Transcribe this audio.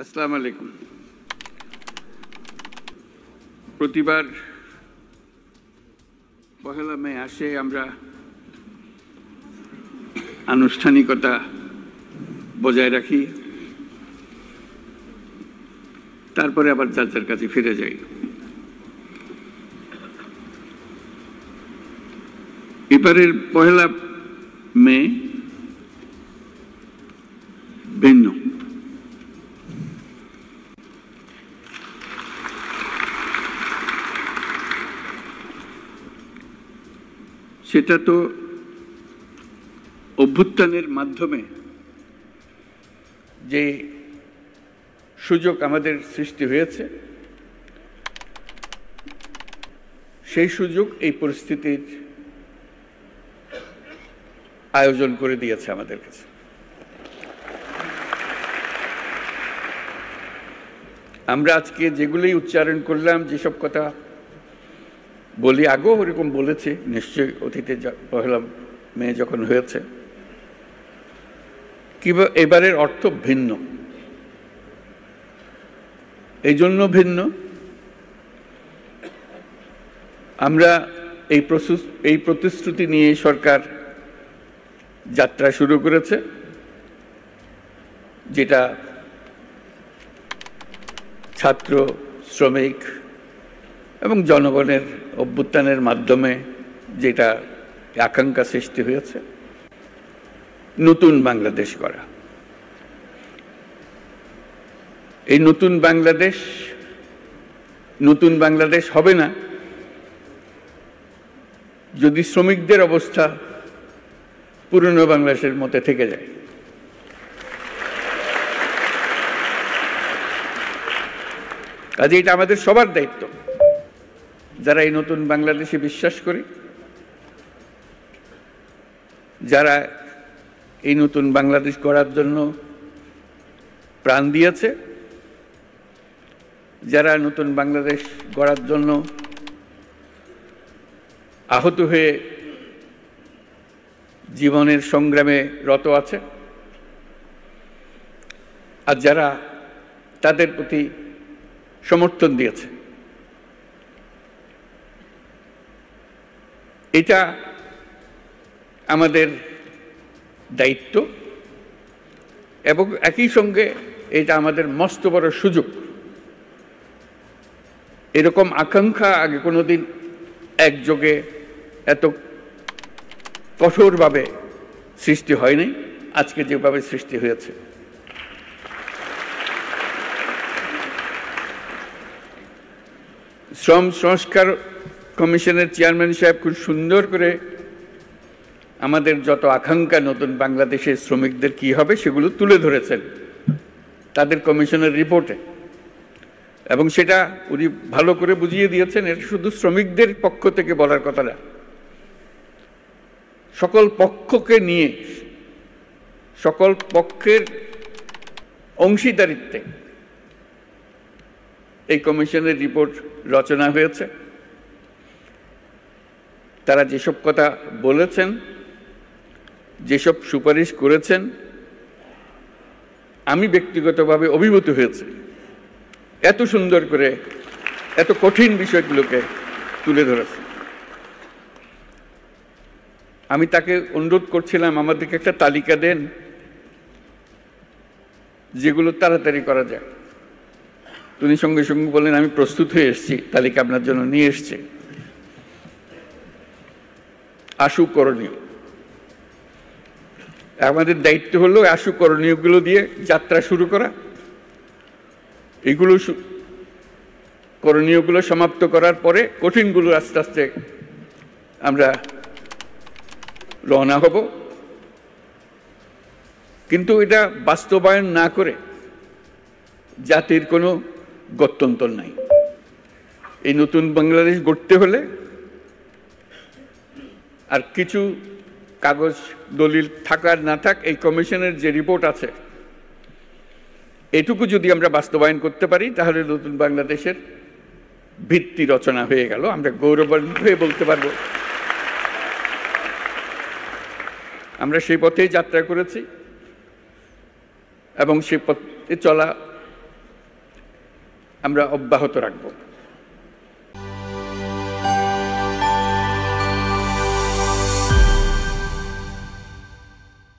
আসসালামু আলাইকুম। প্রতিবার পহেলা মে আসে আমরা আনুষ্ঠানিকতা বজায় রাখি, তারপরে আবার যার যার কাছে ফিরে যাই। এবারের পহেলা মে ভিন্ন। সেটা তো অভ্যুত্থানের মাধ্যমে যে সুযোগ আমাদের সৃষ্টি হয়েছে, সেই সুযোগ এই পরিস্থিতির আয়োজন করে দিয়েছে আমাদের কাছে। আমরা আজকে যেগুলোই উচ্চারণ করলাম, যেসব কথা বলি, আগেও ওরকম বলেছি নিশ্চয়ই অতীতে, পহেলা মে যখন হয়েছে, কিংবা এবারের অর্থ ভিন্ন। এই জন্য ভিন্ন, আমরা এই প্রতিশ্রুতি নিয়ে সরকার যাত্রা শুরু করেছে, যেটা ছাত্র, শ্রমিক এবং জনগণের অভ্যুত্থানের মাধ্যমে যেটা আকাঙ্ক্ষা সৃষ্টি হয়েছে, নতুন বাংলাদেশ গড়া। এই নতুন বাংলাদেশ হবে না যদি শ্রমিকদের অবস্থা পুরনো বাংলাদেশের মধ্যে থেকে যায়। কাজে এটা আমাদের সবার দায়িত্ব, যারা এই নতুন বাংলাদেশে বিশ্বাস করি, যারা এই নতুন বাংলাদেশ গড়ার জন্য প্রাণ দিয়েছে, যারা নতুন বাংলাদেশ গড়ার জন্য আহত হয়ে জীবনের সংগ্রামে রত আছে, আর যারা তাদের প্রতি সমর্থন দিয়েছে। এটা আমাদের দায়িত্ব এবং একই সঙ্গে এটা আমাদের মস্ত বড় সুযোগ। এরকম আকাঙ্ক্ষা আগে কোনোদিন একযোগে এত কঠোরভাবে সৃষ্টি হয়নি, আজকে যেভাবে সৃষ্টি হয়েছে। শ্রম সংস্কার কমিশনের চেয়ারম্যান সাহেব খুব সুন্দর করে আমাদের যত আকাঙ্ক্ষা নতুন বাংলাদেশের শ্রমিকদের কি হবে সেগুলো তুলে ধরেছেন তাদের কমিশনের রিপোর্টে, এবং সেটা উনি ভালো করে বুঝিয়ে দিয়েছেন। এটা শুধু শ্রমিকদের পক্ষ থেকে বলার কথা না, সকল পক্ষকে নিয়ে, সকল পক্ষের অংশীদারিত্বে এই কমিশনের রিপোর্ট রচনা হয়েছে। তারা যেসব কথা বলেছেন, যেসব সুপারিশ করেছেন, আমি ব্যক্তিগতভাবে অভিভূত হয়েছে। এত সুন্দর করে এত কঠিন বিষয়গুলোকে তুলে ধরেছে। আমি তাকে অনুরোধ করছিলাম আমাদেরকে একটা তালিকা দেন যেগুলো তাড়াতাড়ি করা যায়। তিনি সঙ্গে সঙ্গে বললেন, আমি প্রস্তুত হয়ে এসেছি, তালিকা আপনার জন্য নিয়ে এসছি। আশু করণীয়, আমাদের দায়িত্ব হলো আশু করণীয়গুলো দিয়ে যাত্রা শুরু করা। এগুলো করণীয়গুলো সমাপ্ত করার পরে কঠিনগুলো আস্তে আস্তে আমরা রওনা হব। কিন্তু এটা বাস্তবায়ন না করে জাতির কোনো গত্যন্তর নাই। এই নতুন বাংলাদেশ গড়তে হলে আর কিছু কাগজ দলিল থাকার না থাক, এই কমিশনের যে রিপোর্ট আছে এটুকু যদি আমরা বাস্তবায়ন করতে পারি, তাহলে নতুন বাংলাদেশের ভিত্তি রচনা হয়ে গেল। আমরা গৌরবান্বিত হয়ে বলতে পারবো আমরা সেই পথেই যাত্রা করেছি এবং সেই পথে চলা আমরা অব্যাহত রাখব।